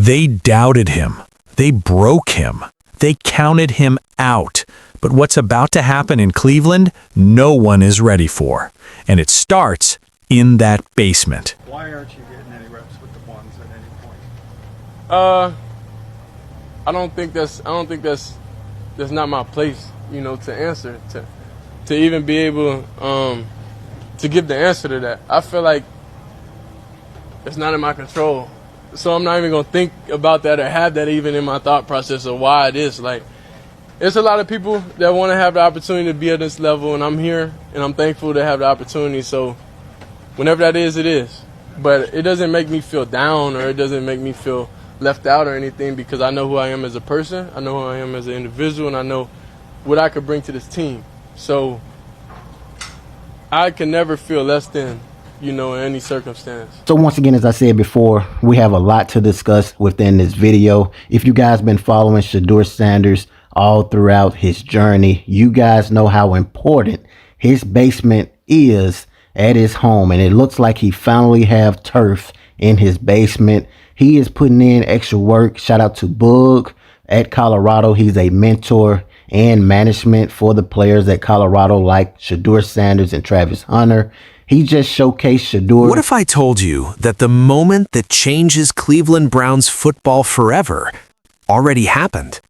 They doubted him. They broke him. They counted him out. But what's about to happen in Cleveland, no one is ready for. And it starts in that basement. Why aren't you getting any reps with the ones at any point? I don't think that's not my place, to answer, to even be able to give the answer to that. I feel like it's not in my control. So I'm not even going to think about that or have that even in my thought process of why it is. Like, there's a lot of people that want to have the opportunity to be at this level, and I'm here, and I'm thankful to have the opportunity. So whenever that is, it is. But it doesn't make me feel down, or it doesn't make me feel left out or anything, because I know who I am as a person, I know who I am as an individual, and I know what I could bring to this team. So I can never feel less than, in any circumstance. So once again, as I said before, we have a lot to discuss within this video. If you guys been following Shedeur Sanders all throughout his journey, you guys know how important his basement is at his home. And it looks like he finally have turf in his basement. He is putting in extra work. Shout out to Boog at Colorado. He's a mentor and management for the players at Colorado, like Shedeur Sanders and Travis Hunter. He just showcased Shedeur. What if I told you that the moment that changes Cleveland Browns football forever already happened?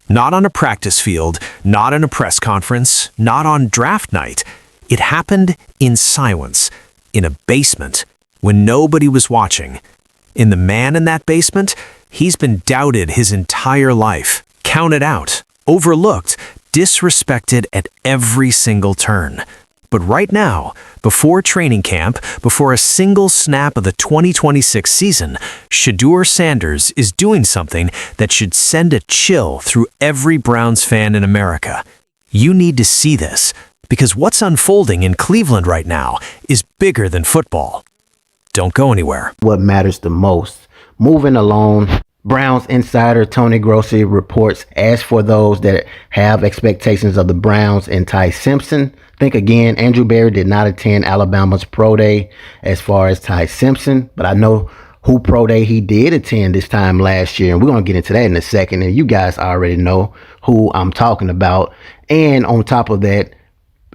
Not on a practice field, not in a press conference, not on draft night. It happened in silence, in a basement, when nobody was watching. And the man in that basement, he's been doubted his entire life, counted out, overlooked, disrespected at every single turn. But right now, before training camp, before a single snap of the 2026 season, Shedeur Sanders is doing something that should send a chill through every Browns fan in America. You need to see this, because what's unfolding in Cleveland right now is bigger than football. Don't go anywhere. What matters the most. Moving along, Browns insider Tony Grossi reports, as for those that have expectations of the Browns and Ty Simpson, think again, Andrew Berea did not attend Alabama's pro day as far as Ty Simpson, but I know who pro day he did attend this time last year, and we're going to get into that in a second, and you guys already know who I'm talking about. And on top of that,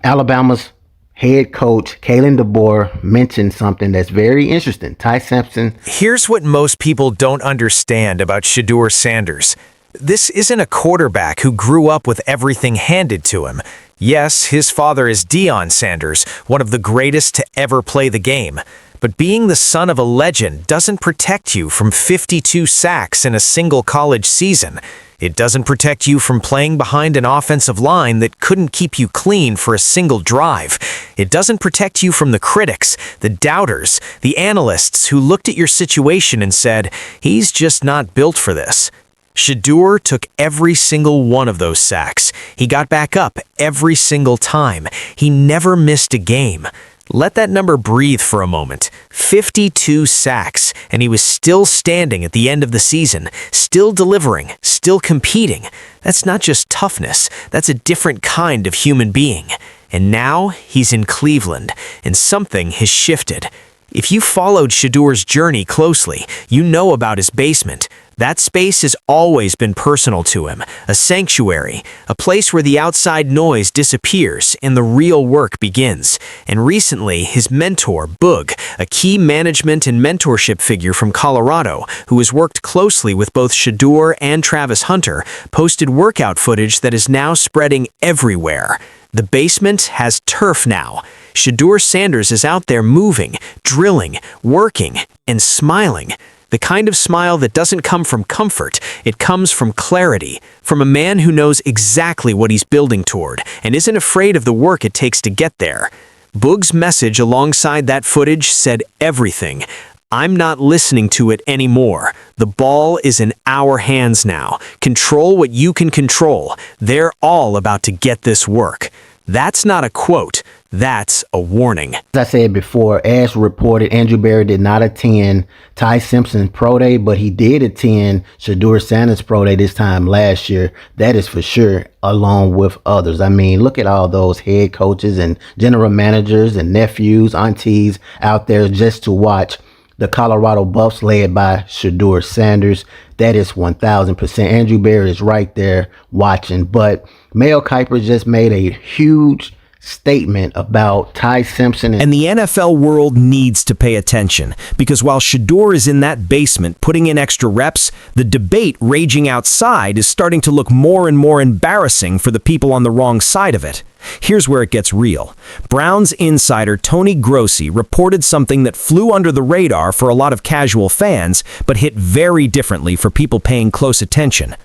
Alabama's head coach Kalen DeBoer mentioned something that's very interesting. Ty Simpson. Here's what most people don't understand about Shedeur Sanders. This isn't a quarterback who grew up with everything handed to him. Yes, his father is Deion Sanders, one of the greatest to ever play the game. But being the son of a legend doesn't protect you from 52 sacks in a single college season. It doesn't protect you from playing behind an offensive line that couldn't keep you clean for a single drive. It doesn't protect you from the critics, the doubters, the analysts who looked at your situation and said, he's just not built for this. Shedeur took every single one of those sacks. He got back up every single time. He never missed a game. Let that number breathe for a moment. 52 sacks, and he was still standing at the end of the season, still delivering, still competing. That's not just toughness, that's a different kind of human being. And now he's in Cleveland, and something has shifted. If you followed Shedeur's journey closely, you know about his basement. That space has always been personal to him, a sanctuary, a place where the outside noise disappears and the real work begins. And recently, his mentor, Boog, a key management and mentorship figure from Colorado, who has worked closely with both Shedeur and Travis Hunter, posted workout footage that is now spreading everywhere. The basement has turf now. Shedeur Sanders is out there moving, drilling, working, and smiling. The kind of smile that doesn't come from comfort, it comes from clarity, from a man who knows exactly what he's building toward and isn't afraid of the work it takes to get there. Boog's message alongside that footage said everything. I'm not listening to it anymore. The ball is in our hands now. Control what you can control. They're all about to get this work. That's not a quote. That's a warning. As I said before, as reported, Andrew Berea did not attend Ty Simpson's pro day, but he did attend Shedeur Sanders' pro day this time last year. That is for sure, along with others. I mean, look at all those head coaches and general managers and nephews, aunties out there just to watch the Colorado Buffs led by Shedeur Sanders. That is 1000%. Andrew Berea is right there watching. But Mel Kiper just made a huge statement about Ty Simpson. And the NFL world needs to pay attention, because while Shedeur is in that basement putting in extra reps, the debate raging outside is starting to look more and more embarrassing for the people on the wrong side of it. Here's where it gets real. Browns insider Tony Grossi reported something that flew under the radar for a lot of casual fans, but hit very differently for people paying close attention.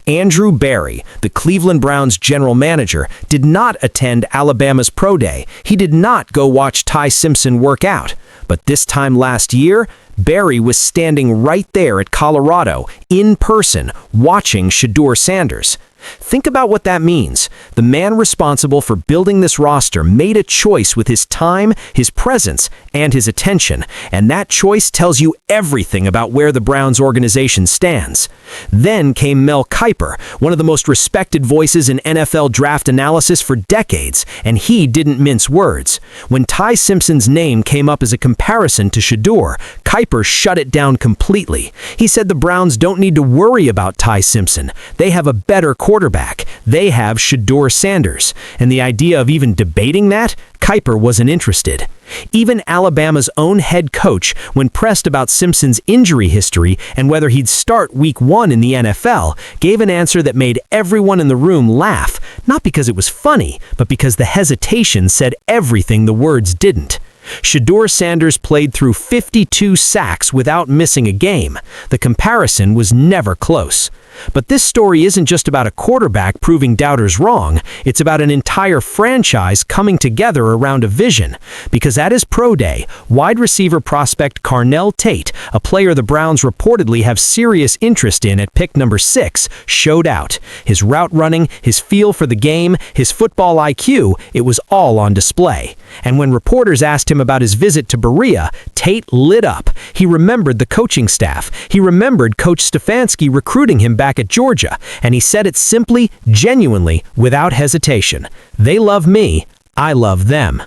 Andrew Berry, the Cleveland Browns general manager, did not attend Alabama's Pro Day. He did not go watch Ty Simpson work out. But this time last year, Berry was standing right there at Colorado, in person, watching Shedeur Sanders. Think about what that means. The man responsible for building this roster made a choice with his time, his presence, and his attention, and that choice tells you everything about where the Browns organization stands. Then came Mel Kiper, one of the most respected voices in NFL draft analysis for decades, and he didn't mince words. When Ty Simpson's name came up as a comparison to Shedeur, Kiper shut it down completely. He said the Browns don't need to worry about Ty Simpson. They have a better quarterback. They have Shedeur Sanders. And the idea of even debating that, Kiper wasn't interested. Even Alabama's own head coach, when pressed about Simpson's injury history and whether he'd start week 1 in the NFL, gave an answer that made everyone in the room laugh, not because it was funny, but because the hesitation said everything the words didn't. Shedeur Sanders played through 52 sacks without missing a game. The comparison was never close. But this story isn't just about a quarterback proving doubters wrong. It's about an entire franchise coming together around a vision. Because at his pro day, wide receiver prospect Carnell Tate, a player the Browns reportedly have serious interest in at pick number 6, showed out. His route running, his feel for the game, his football IQ, it was all on display. And when reporters asked him about his visit to Berea, Tate lit up. He remembered the coaching staff. He remembered Coach Stefanski recruiting him back at Georgia, and he said it simply, genuinely, without hesitation. They love me, I love them.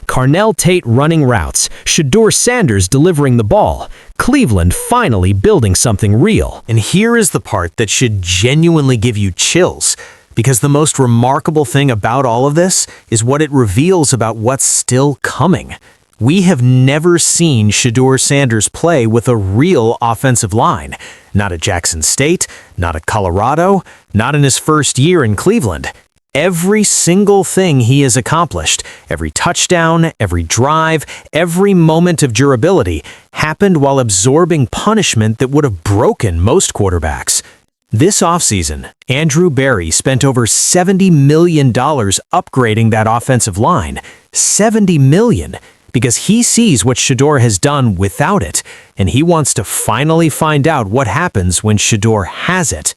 Carnell Tate running routes, Shedeur Sanders delivering the ball, Cleveland finally building something real. And here is the part that should genuinely give you chills, because the most remarkable thing about all of this is what it reveals about what's still coming. We have never seen Shedeur Sanders play with a real offensive line. Not at Jackson State, not at Colorado, not in his first year in Cleveland. Every single thing he has accomplished, every touchdown, every drive, every moment of durability, happened while absorbing punishment that would have broken most quarterbacks. This offseason, Andrew Berry spent over $70 million upgrading that offensive line. $70 million! Because he sees what Shedeur has done without it, and he wants to finally find out what happens when Shedeur has it.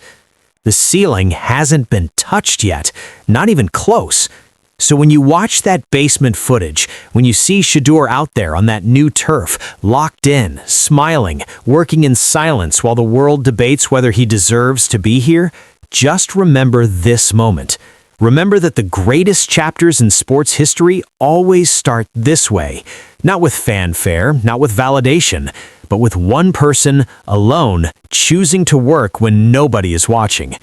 The ceiling hasn't been touched yet, not even close. So when you watch that basement footage, when you see Shedeur out there on that new turf, locked in, smiling, working in silence while the world debates whether he deserves to be here, just remember this moment. Remember that the greatest chapters in sports history always start this way. Not with fanfare, not with validation, but with one person, alone, choosing to work when nobody is watching.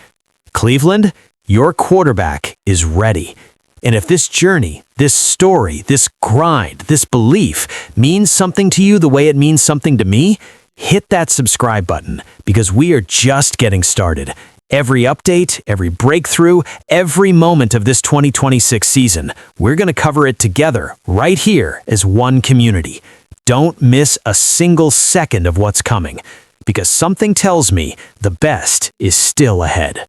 Cleveland, your quarterback is ready. And if this journey, this story, this grind, this belief means something to you the way it means something to me, hit that subscribe button, because we are just getting started. Every update, every breakthrough, every moment of this 2026 season, we're going to cover it together right here as one community. Don't miss a single second of what's coming, because something tells me the best is still ahead.